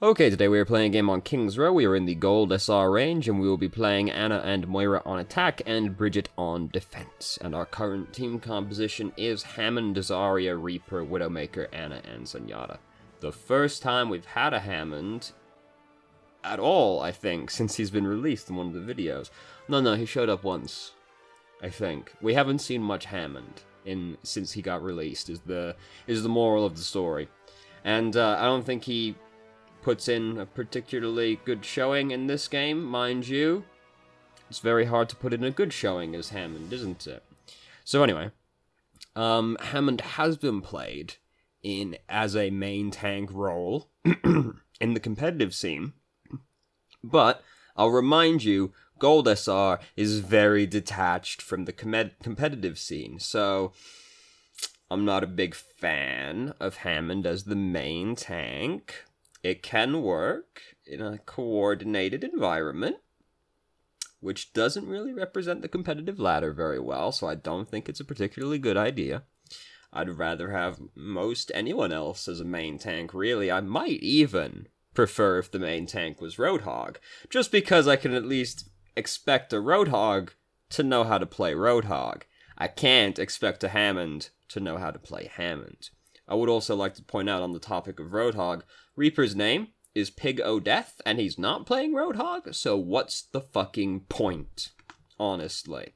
Okay, today we are playing a game on King's Row. We are in the Gold SR range, and we will be playing Anna and Moira on attack, and Brigitte on defense. And our current team composition is Hammond, Zarya, Reaper, Widowmaker, Anna, and Zenyatta. The first time we've had a Hammond at all, I think, since he's been released in one of the videos. No, he showed up once, I think. We haven't seen much Hammond since he got released, is the moral of the story. And I don't think he puts in a particularly good showing in this game, mind you. It's very hard to put in a good showing as Hammond, isn't it? So anyway, Hammond has been played as a main tank role in the competitive scene, but I'll remind you, Gold SR is very detached from the competitive scene, so I'm not a big fan of Hammond as the main tank. It can work in a coordinated environment, which doesn't really represent the competitive ladder very well, so I don't think it's a particularly good idea. I'd rather have most anyone else as a main tank, really. I might even prefer if the main tank was Roadhog, just because I can at least expect a Roadhog to know how to play Roadhog. I can't expect a Hammond to know how to play Hammond. I would also like to point out on the topic of Roadhog, Reaper's name is Pig O'Death, and he's not playing Roadhog, so what's the fucking point? Honestly.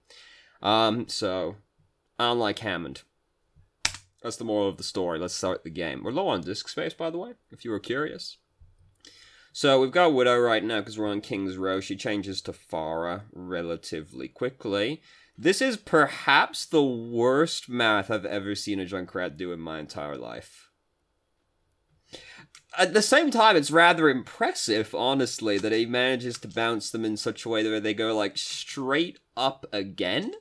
So, I don't like Hammond. That's the moral of the story. Let's start the game. We're low on disk space, by the way, if you were curious. So, we've got Widow right now, because we're on King's Row. She changes to Pharah relatively quickly. This is perhaps the worst math I've ever seen a Junkrat do in my entire life. At the same time, it's rather impressive, honestly, that he manages to bounce them in such a way that they go, like, straight up again,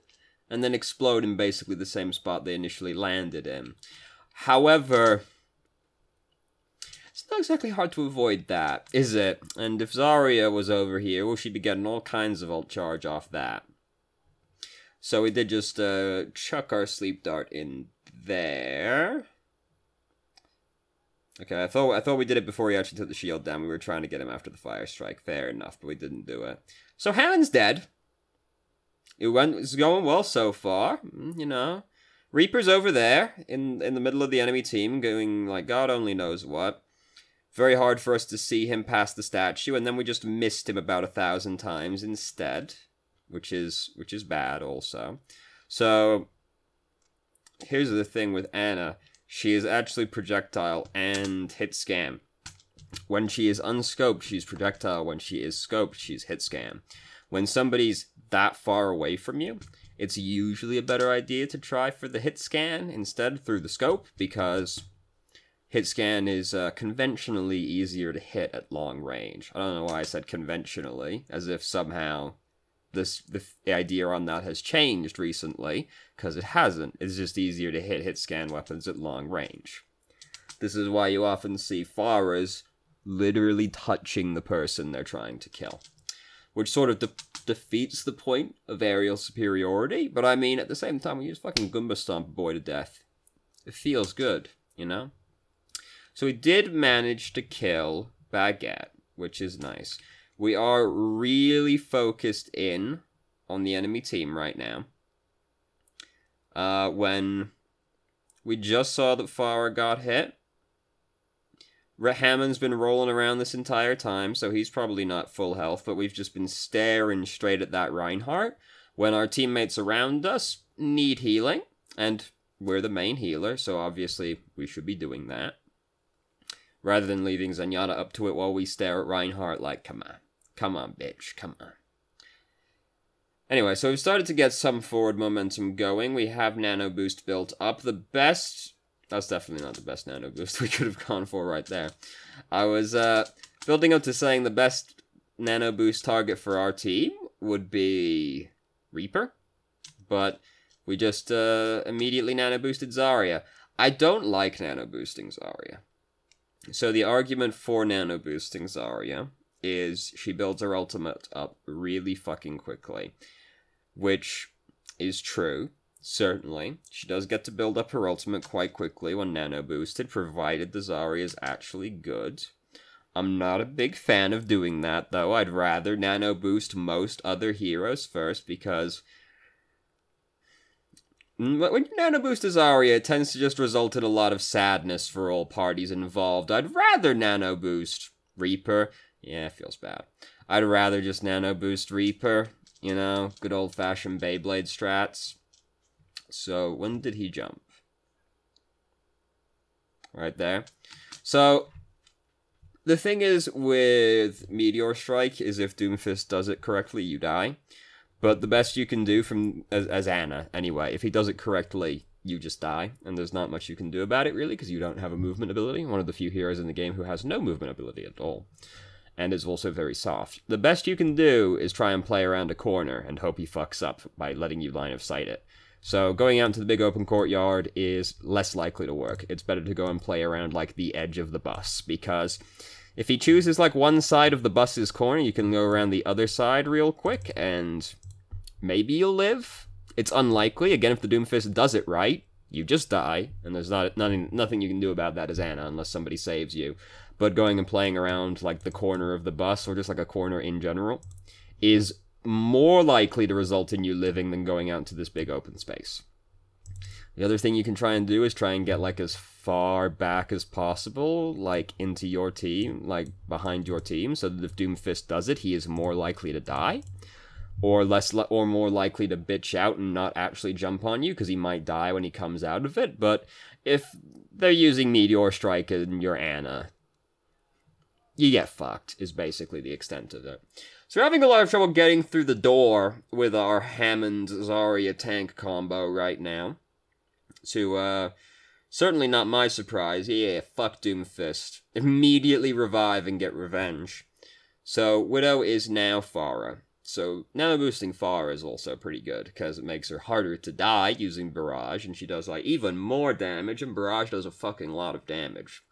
and then explode in basically the same spot they initially landed in. However, it's not exactly hard to avoid that, is it? And if Zarya was over here, well, she'd be getting all kinds of ult charge off that. So we did just chuck our sleep dart in there. Okay, I thought we did it before he actually took the shield down. We were trying to get him after the fire strike. Fair enough, but we didn't do it. So Hammond's dead. It's going well so far, you know. Reaper's over there in the middle of the enemy team, going like God only knows what. Very hard for us to see him past the statue, and then we just missed him about 1,000 times instead. Which is bad also. So, here's the thing with Anna. She is actually projectile and hit scam. When she is unscoped, she's projectile. When she is scoped, she's hit scam. When somebody's that far away from you, it's usually a better idea to try for the hit scan instead through the scope, because hit scan is conventionally easier to hit at long range. I don't know why I said conventionally, as if somehow the idea on that has changed recently, because it hasn't. It's just easier to hit scan weapons at long range. This is why you often see Pharahs literally touching the person they're trying to kill, which sort of defeats the point of aerial superiority, but I mean, at the same time, we just fucking Goomba stomp a boy to death. It feels good, you know? So we did manage to kill Baguette, which is nice. We are really focused in on the enemy team right now. When we just saw that Pharah got hit, Hammond's been rolling around this entire time, so he's probably not full health, but we've just been staring straight at that Reinhardt. When our teammates around us need healing, and we're the main healer, so obviously we should be doing that, rather than leaving Zenyatta up to it while we stare at Reinhardt like, come on. Come on, bitch. Come on. Anyway, so we've started to get some forward momentum going. We have Nano Boost built up. That's definitely not the best Nano Boost we could have gone for right there. I was building up to saying the best Nano Boost target for our team would be Reaper, but we just immediately Nano Boosted Zarya. I don't like Nano Boosting Zarya. So the argument for Nano Boosting Zarya is she builds her ultimate up really fucking quickly, which is true, certainly. She does get to build up her ultimate quite quickly when nano boosted, provided the Zarya is actually good. I'm not a big fan of doing that, though. I'd rather nano boost most other heroes first, because when you nano boost a Zarya, it tends to just result in a lot of sadness for all parties involved. I'd rather nano boost Reaper. Yeah, it feels bad. I'd rather just nano boost Reaper. You know, good old-fashioned Beyblade strats. So, when did he jump? Right there. So, the thing is with Meteor Strike is if Doomfist does it correctly, you die. But the best you can do as Ana, anyway, if he does it correctly, you just die. And there's not much you can do about it, really, because you don't have a movement ability. One of the few heroes in the game who has no movement ability at all. And is also very soft. The best you can do is try and play around a corner and hope he fucks up by letting you line of sight it. So going out into the big open courtyard is less likely to work. It's better to go and play around, like, the edge of the bus, because if he chooses, like, one side of the bus's corner, you can go around the other side real quick, and maybe you'll live. It's unlikely. Again, if the Doomfist does it right, you just die, and there's nothing you can do about that as Ana, unless somebody saves you. But going and playing around, like, the corner of the bus, or just, like, a corner in general, is more likely to result in you living than going out into this big open space. The other thing you can try and do is try and get, like, as far back as possible, like, into your team, like, behind your team, so that if Doomfist does it, he is more likely to die. Or more likely to bitch out and not actually jump on you, because he might die when he comes out of it. But if they're using Meteor Strike and you're Ana, you get fucked, is basically the extent of it. So we're having a lot of trouble getting through the door with our Hammond-Zarya tank combo right now. To, certainly not my surprise. Yeah, fuck Doomfist. Immediately revive and get revenge. So, Widow is now Pharah. So, nano boosting Pharah is also pretty good, because it makes her harder to die using Barrage, and she does, like, even more damage, and Barrage does a fucking lot of damage.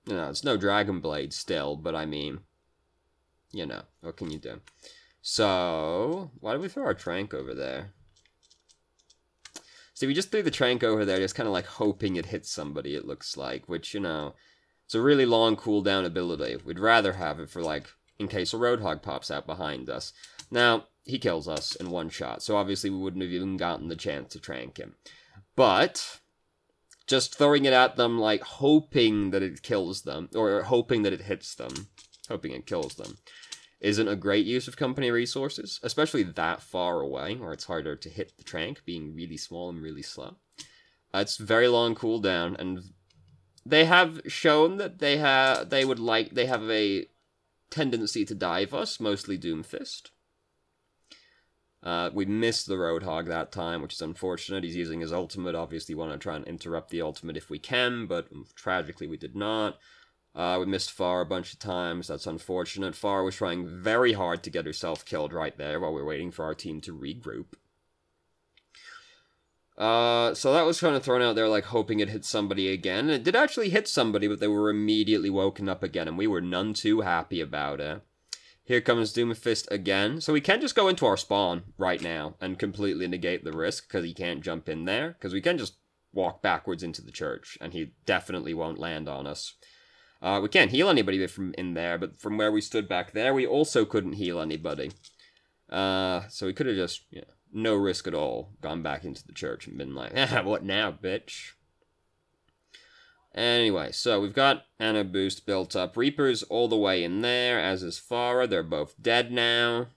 You know, it's no Dragon Blade still, but I mean, you know, what can you do? So, why did we throw our Trank over there? See, we just threw the Trank over there, just kind of like hoping it hits somebody, it looks like, which, you know, it's a really long cooldown ability. We'd rather have it for, like, in case a Roadhog pops out behind us. Now, he kills us in one shot, so obviously we wouldn't have even gotten the chance to Trank him. But just throwing it at them, like, hoping that it kills them, or hoping that it hits them, hoping it kills them, isn't a great use of company resources, especially that far away, where it's harder to hit the Trank, being really small and really slow. It's very long cooldown, and they have shown that they have a tendency to dive us, mostly Doomfist. We missed the Roadhog that time, which is unfortunate. He's using his ultimate. Obviously, we want to try and interrupt the ultimate if we can, but tragically we did not. We missed Pharah a bunch of times. That's unfortunate. Pharah was trying very hard to get herself killed right there while we were waiting for our team to regroup. So that was kind of thrown out there, like, hoping it hit somebody again. And it did actually hit somebody, but they were immediately woken up again, and we were none too happy about it. Here comes Doomfist again. So we can just go into our spawn right now and completely negate the risk, because he can't jump in there. Because we can just walk backwards into the church, and he definitely won't land on us. We can't heal anybody from in there, but from where we stood back there, we also couldn't heal anybody. So we could have just, you know, no risk at all, gone back into the church and been like, ah, what now, bitch? Anyway, so we've got Ana boost built up. Reaper's all the way in there, as is Pharah. They're both dead now.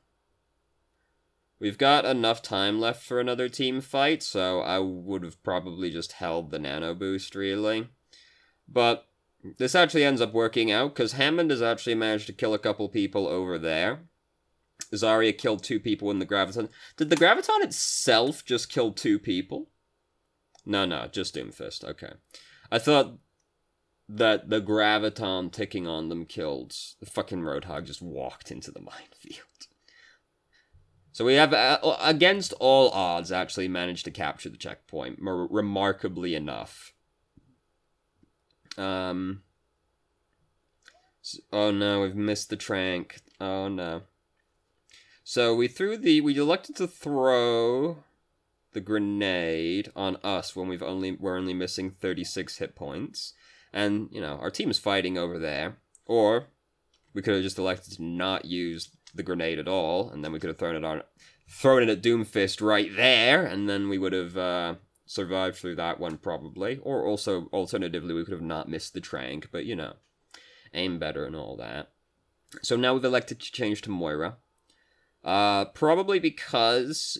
We've got enough time left for another team fight, so I would have probably just held the nano boost, really. But this actually ends up working out, because Hammond has actually managed to kill a couple people over there. Zarya killed 2 people in the Graviton. Did the Graviton itself just kill 2 people? No, just Doomfist, okay. I thought that the Graviton ticking on them killed. The fucking Roadhog just walked into the minefield. So we have, against all odds, actually managed to capture the checkpoint, remarkably enough. Oh no, we've missed the Trank. Oh no. So we elected to throw the grenade on us when we're only missing 36 hit points. And, you know, our team's fighting over there. Or we could have just elected to not use the grenade at all, and then we could have thrown it at Doomfist right there, and then we would have survived through that one probably. Or also, alternatively, we could have not missed the trank, but, you know, aim better and all that. So now we've elected to change to Moira. Probably because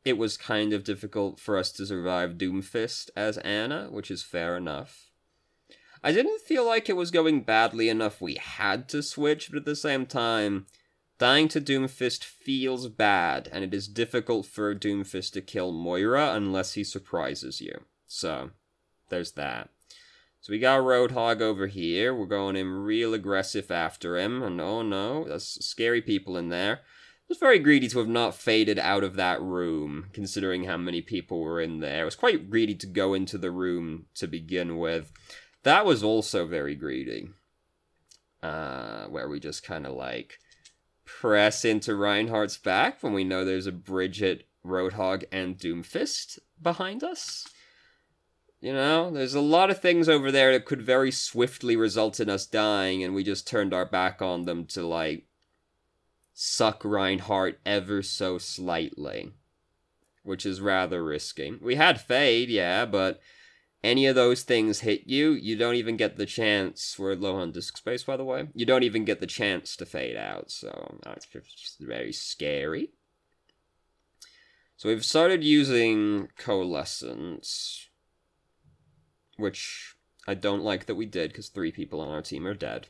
it was kind of difficult for us to survive Doomfist as Anna, which is fair enough. I didn't feel like it was going badly enough we had to switch, but at the same time, dying to Doomfist feels bad, and it is difficult for Doomfist to kill Moira unless he surprises you. So, there's that. So we got Roadhog over here. We're going in real aggressive after him. And oh no, there's scary people in there. It was very greedy to have not faded out of that room, considering how many people were in there. It was quite greedy to go into the room to begin with. That was also very greedy. Where we just kind of like press into Reinhardt's back when we know there's a Brigitte, Roadhog, and Doomfist behind us. You know, there's a lot of things over there that could very swiftly result in us dying, and we just turned our back on them to, like, suck Reinhardt ever so slightly. Which is rather risky. We had Fade, yeah, but any of those things hit you, you don't even get the chance. We're low on disk space, by the way. You don't even get the chance to fade out, so that's just very scary. So we've started using Coalescence, which I don't like that we did, because 3 people on our team are dead.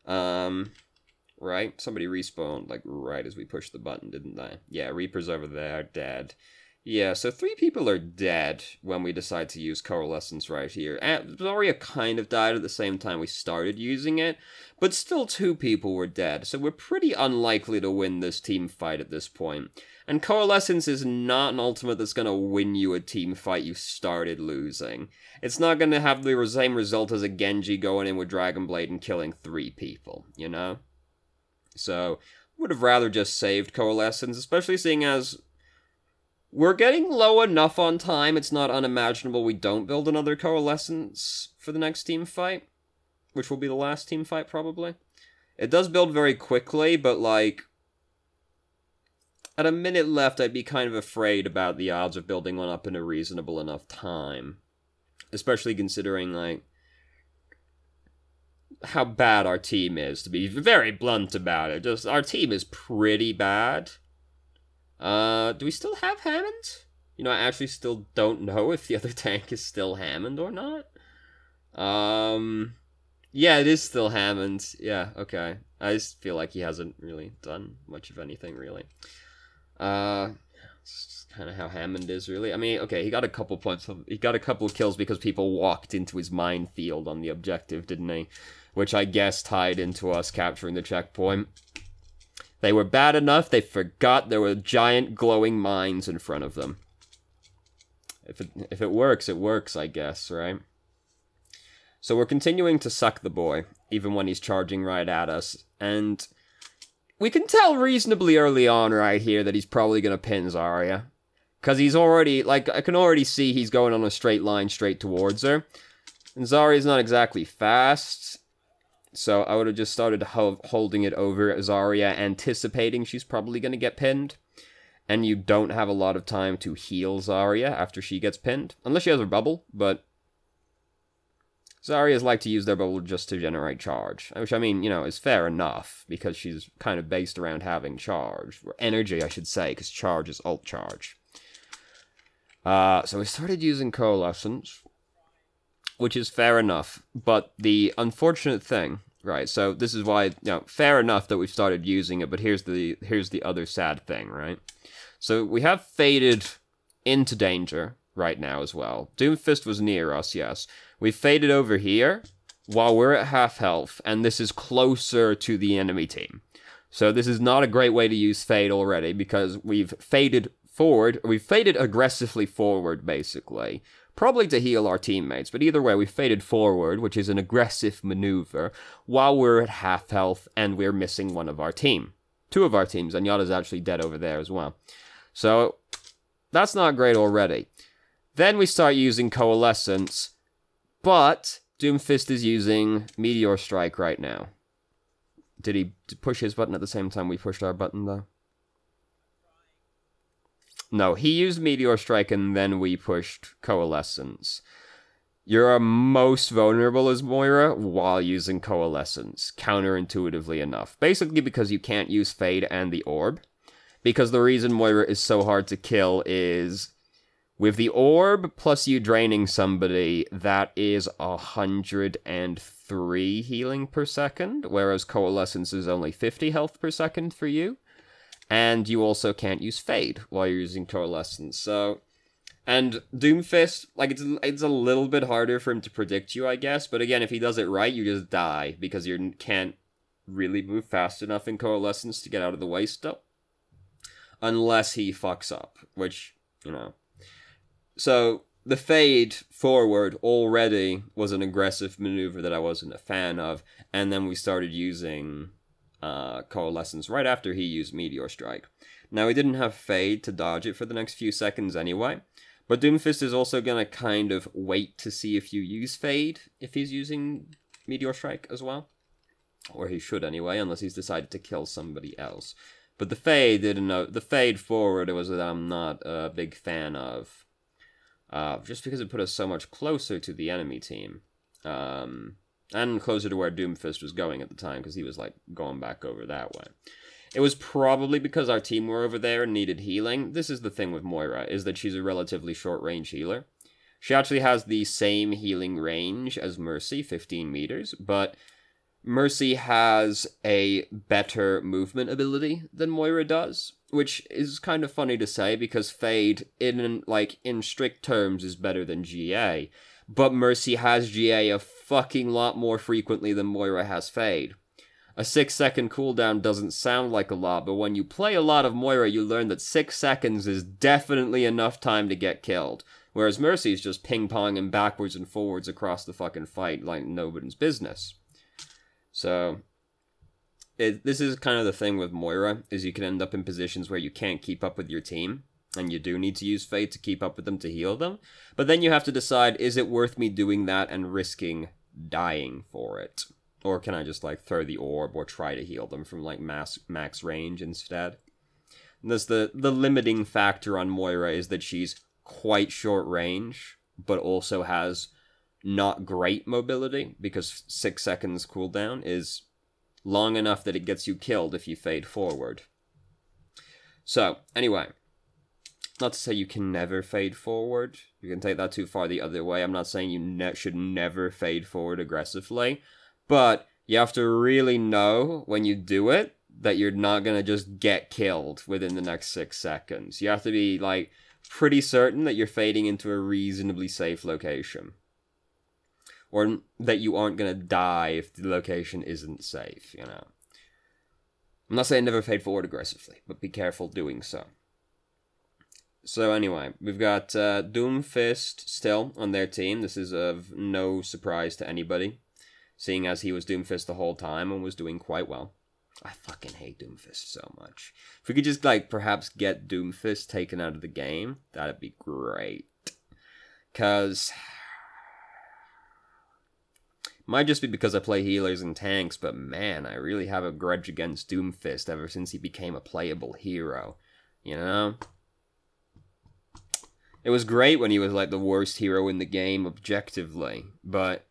Right? Somebody respawned, like, right as we pushed the button, didn't they? Yeah, Reaper's over there, dead. Yeah, so 3 people are dead when we decide to use Coalescence right here. Zarya kind of died at the same time we started using it, but still 2 people were dead, so we're pretty unlikely to win this team fight at this point. And Coalescence is not an ultimate that's going to win you a team fight you started losing. It's not going to have the same result as a Genji going in with Dragon Blade and killing 3 people, you know? So, would have rather just saved Coalescence, especially seeing as we're getting low enough on time, it's not unimaginable we don't build another Coalescence for the next team fight, which will be the last team fight, probably. It does build very quickly, but, like, at a minute left, I'd be kind of afraid about the odds of building one up in a reasonable enough time. Especially considering, like, how bad our team is, to be very blunt about it. Just, our team is pretty bad. Do we still have Hammond? You know, I actually still don't know if the other tank is still Hammond or not. Yeah, it is still Hammond. Yeah, okay. I just feel like he hasn't really done much of anything, really. It's just kind of how Hammond is, really. I mean, okay, he got a couple points. He got a couple of kills because people walked into his minefield on the objective, didn't he? Which I guess tied into us capturing the checkpoint. They were bad enough, they forgot there were giant glowing mines in front of them. If it works, I guess, right? So we're continuing to suck the boy, even when he's charging right at us. And we can tell reasonably early on right here that he's probably going to pin Zarya. Because he's already, like, I can already see he's going on a straight line straight towards her. And Zarya's not exactly fast. So I would have just started holding it over Zarya, anticipating she's probably going to get pinned. And you don't have a lot of time to heal Zarya after she gets pinned. Unless she has her bubble, but Zaryas like to use their bubble just to generate charge. Which, I mean, you know, is fair enough, because she's kind of based around having charge. Or energy, I should say, because charge is ult charge. So we started using Coalescence, which is fair enough, but the unfortunate thing, right, so this is why, you know, fair enough that we've started using it, but here's the other sad thing, right? So we have faded into danger right now as well. Doomfist was near us, yes. We faded over here while we're at half health, and this is closer to the enemy team. So this is not a great way to use fade already, because we've faded forward, we've faded aggressively forward, basically. Probably to heal our teammates, but either way, we faded forward, which is an aggressive maneuver, while we're at half health and we're missing one of our team. 2 of our teams, and Yada's actually dead over there as well. So, that's not great already. Then we start using Coalescence, but Doomfist is using Meteor Strike right now. Did he push his button at the same time we pushed our button, though? No, he used Meteor Strike and then we pushed Coalescence. You're most vulnerable as Moira while using Coalescence, counterintuitively enough. Basically because you can't use Fade and the Orb. Because the reason Moira is so hard to kill is, with the Orb plus you draining somebody, that is 103 healing per second, whereas Coalescence is only 50 health per second for you. And you also can't use Fade while you're using Coalescence, so... And Doomfist, like, it's a little bit harder for him to predict you, I guess, but again, if he does it right, you just die, because you can't really move fast enough in Coalescence to get out of the way still. Unless he fucks up, which, you know... So, the Fade forward already was an aggressive maneuver that I wasn't a fan of, and then we started using... Coalescence right after he used Meteor Strike. Now, he didn't have Fade to dodge it for the next few seconds anyway, but Doomfist is also gonna kind of wait to see if you use Fade, if he's using Meteor Strike as well. Or he should anyway, unless he's decided to kill somebody else. But the Fade didn't know. The Fade forward was that I'm not a big fan of. Just because it put us so much closer to the enemy team. And closer to where Doomfist was going at the time, because he was, like, going back over that way. It was probably because our team were over there and needed healing. This is the thing with Moira, is that she's a relatively short-range healer. She actually has the same healing range as Mercy, 15 meters, but Mercy has a better movement ability than Moira does, which is kind of funny to say, because Fade, in strict terms, is better than GA. But Mercy has GA a fucking lot more frequently than Moira has Fade. A 6-second cooldown doesn't sound like a lot, but when you play a lot of Moira, you learn that 6 seconds is definitely enough time to get killed. Whereas Mercy's just ping-ponging backwards and forwards across the fucking fight like nobody's business. So, this is kind of the thing with Moira, is you can end up in positions where you can't keep up with your team. And you do need to use Fade to keep up with them to heal them. But then you have to decide, is it worth me doing that and risking dying for it? Or can I just, like, throw the orb or try to heal them from, like, max range instead? And that's the limiting factor on Moira, is that she's quite short range, but also has not great mobility, because 6 seconds cooldown is long enough that it gets you killed if you Fade forward. So, anyway... Not to say you can never Fade forward. You can take that too far the other way. I'm not saying you should never Fade forward aggressively. But you have to really know when you do it that you're not going to just get killed within the next 6 seconds. You have to be, like, pretty certain that you're fading into a reasonably safe location. Or that you aren't going to die if the location isn't safe, you know. I'm not saying never Fade forward aggressively, but be careful doing so. So anyway, we've got Doomfist still on their team. This is of no surprise to anybody, seeing as he was Doomfist the whole time and was doing quite well. I fucking hate Doomfist so much. If we could just, like, perhaps get Doomfist taken out of the game, that'd be great. Because... might just be because I play healers and tanks, but man, I really have a grudge against Doomfist ever since he became a playable hero. You know? It was great when he was, like, the worst hero in the game, objectively. But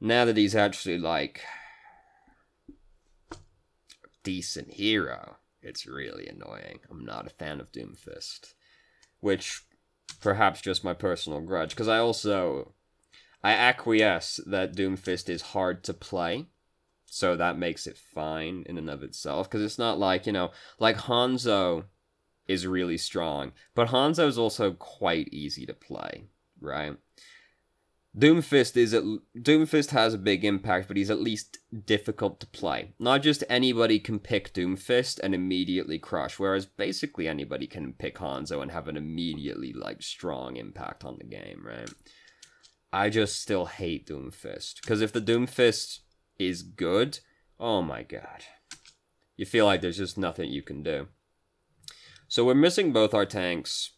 now that he's actually, like, a decent hero, it's really annoying. I'm not a fan of Doomfist. Which, perhaps just my personal grudge. Because I acquiesce that Doomfist is hard to play. So that makes it fine in and of itself. Because it's not like, you know, like Hanzo... is really strong, but Hanzo is also quite easy to play, right? Doomfist has a big impact, but he's at least difficult to play. Not just anybody can pick Doomfist and immediately crush, whereas basically anybody can pick Hanzo and have an immediately, like, strong impact on the game, right? I just still hate Doomfist, because if the Doomfist is good, oh my god. You feel like there's just nothing you can do. So we're missing both our tanks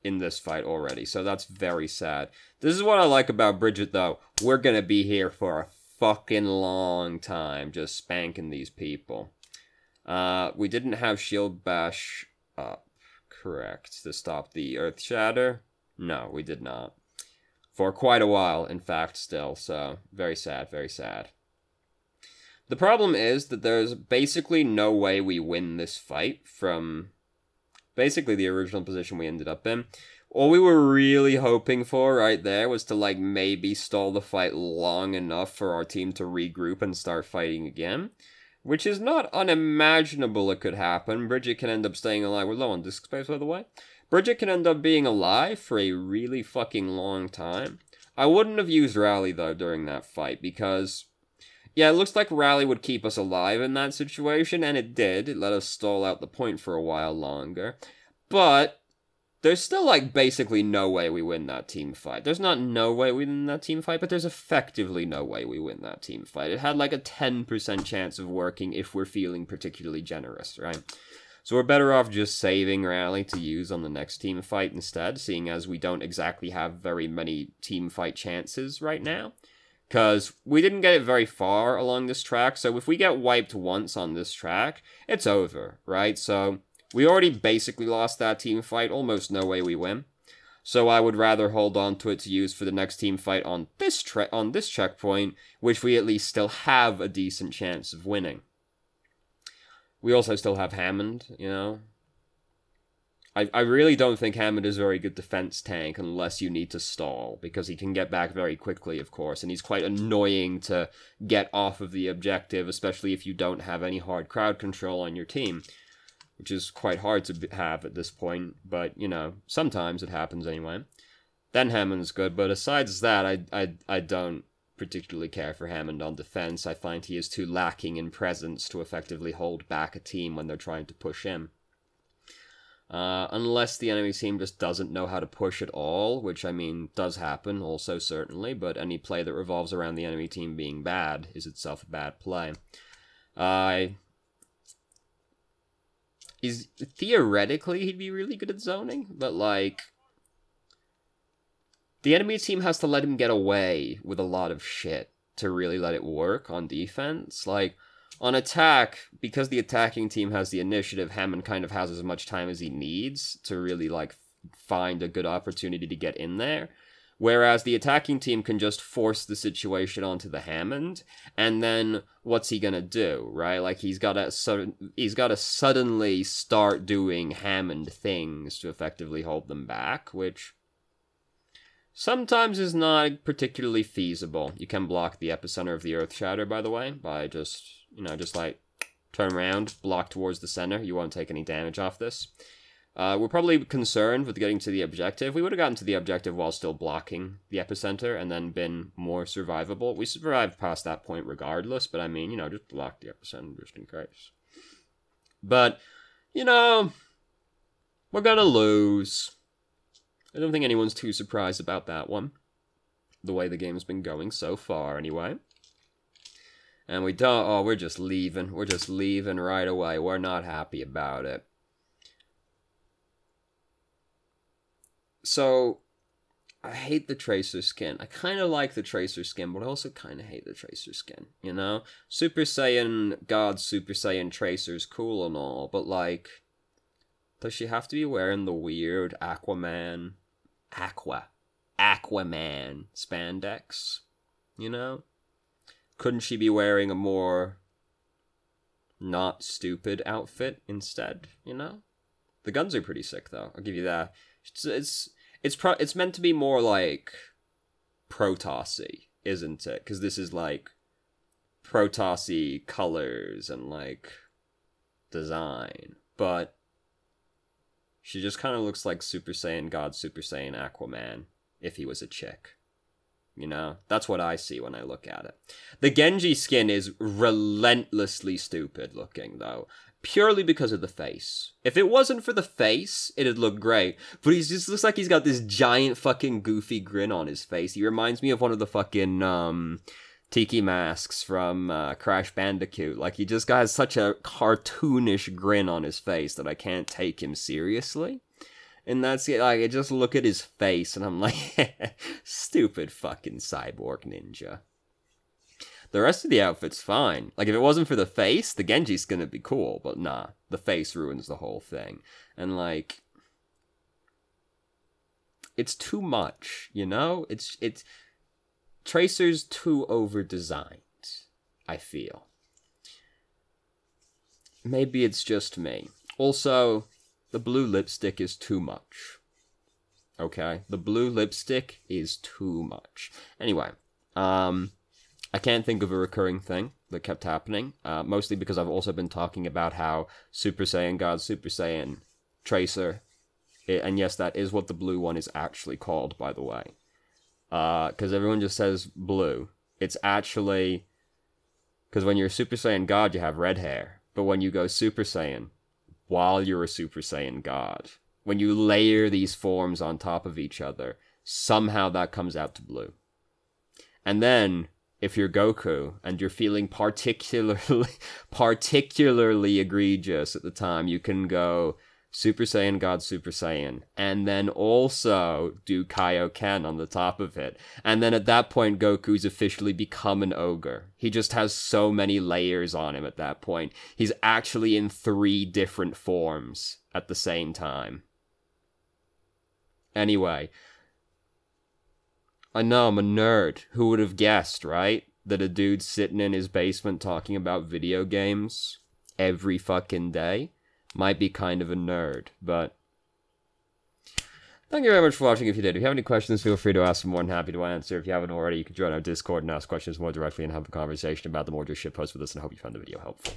in this fight already, so that's very sad. This is what I like about Brigitte, though. We're gonna be here for a fucking long time, just spanking these people. We didn't have Shield Bash up, correct, to stop the Earth Shatter? No, we did not. For quite a while, in fact, still, so very sad, very sad. The problem is that there's basically no way we win this fight from basically the original position we ended up in. All we were really hoping for right there was to, like, maybe stall the fight long enough for our team to regroup and start fighting again. Which is not unimaginable it could happen. Brigitte can end up staying alive. We're low on disc space, by the way. Brigitte can end up being alive for a really fucking long time. I wouldn't have used Rally, though, during that fight, because yeah, it looks like Rally would keep us alive in that situation, and it did. It let us stall out the point for a while longer. But there's still, like, basically no way we win that team fight. There's not no way we win that team fight, but there's effectively no way we win that team fight. It had, like, a 10% chance of working if we're feeling particularly generous, right? So we're better off just saving Rally to use on the next team fight instead, seeing as we don't exactly have very many team fight chances right now. Because we didn't get it very far along this track, so if we get wiped once on this track, it's over, right? So we already basically lost that team fight, almost no way we win. So I would rather hold on to it to use for the next team fight on this checkpoint, which we at least still have a decent chance of winning. We also still have Hammond, you know? I really don't think Hammond is a very good defense tank unless you need to stall, because he can get back very quickly, of course, and he's quite annoying to get off of the objective, especially if you don't have any hard crowd control on your team, which is quite hard to have at this point, but, you know, sometimes it happens anyway. Then Hammond's good, but besides that, I don't particularly care for Hammond on defense. I find he is too lacking in presence to effectively hold back a team when they're trying to push him. Unless the enemy team just doesn't know how to push at all, which, I mean, does happen also, certainly, but any play that revolves around the enemy team being bad is itself a bad play. Theoretically, he'd be really good at zoning, but, like, the enemy team has to let him get away with a lot of shit to really let it work on defense. Like, on attack, because the attacking team has the initiative, Hammond kind of has as much time as he needs to really, like, find a good opportunity to get in there. Whereas the attacking team can just force the situation onto the Hammond, and then what's he gonna do, right? Like, he's gotta suddenly start doing Hammond things to effectively hold them back, which sometimes is not particularly feasible. You can block the epicenter of the Earth Shatter, by the way, by just, you know, just like turn around, block towards the center. You won't take any damage off this. We're probably concerned with getting to the objective. We would have gotten to the objective while still blocking the epicenter and then been more survivable. We survived past that point regardless, but I mean, you know, just block the epicenter just in case. But, you know, we're gonna lose. I don't think anyone's too surprised about that one. The way the game's been going so far, anyway. And we don't... Oh, we're just leaving. We're just leaving right away. We're not happy about it. So, I hate the Tracer skin. I kind of like the Tracer skin, but I also kind of hate the Tracer skin, you know? Super Saiyan God, Super Saiyan Tracer's cool and all, but, like, does she have to be wearing the weird Aquaman spandex, you know? Couldn't she be wearing a more not stupid outfit instead, you know? The guns are pretty sick, though. I'll give you that. It's meant to be more like Protoss-y, isn't it? Because this is like Protoss-y colors and like design, but she just kind of looks like Super Saiyan God, Super Saiyan Aquaman if he was a chick. You know, that's what I see when I look at it. The Genji skin is relentlessly stupid looking, though. Purely because of the face. If it wasn't for the face, it'd look great. But he just looks like he's got this giant fucking goofy grin on his face. He reminds me of one of the fucking, Tiki masks from, Crash Bandicoot. Like, he just got such a cartoonish grin on his face that I can't take him seriously. And that's it, like, I just look at his face, and I'm like, stupid fucking cyborg ninja. The rest of the outfit's fine. Like, if it wasn't for the face, the Genji's gonna be cool, but nah, the face ruins the whole thing. And, like, it's too much, you know? It's Tracer's too over-designed, I feel. Maybe it's just me. Also, the blue lipstick is too much. Okay? The blue lipstick is too much. Anyway, I can't think of a recurring thing that kept happening, mostly because I've also been talking about how Super Saiyan God, Super Saiyan Tracer, and yes, that is what the blue one is actually called, by the way. Because everyone just says blue. It's actually... Because when you're Super Saiyan God, you have red hair. But when you go Super Saiyan, while you're a Super Saiyan God, when you layer these forms on top of each other, somehow that comes out to blue. And then, if you're Goku, and you're feeling particularly egregious at the time, you can go Super Saiyan God, Super Saiyan, and then also do Kaioken on the top of it. And then at that point, Goku's officially become an ogre. He just has so many layers on him at that point. He's actually in 3 different forms at the same time. Anyway, I know I'm a nerd. Who would have guessed, right? That a dude sitting in his basement talking about video games every fucking day might be kind of a nerd, but thank you very much for watching if you did. If you have any questions, feel free to ask. I'm more than happy to answer. If you haven't already, you can join our Discord and ask questions more directly and have a conversation about them, or just shitpost with us, and I hope you found the video helpful.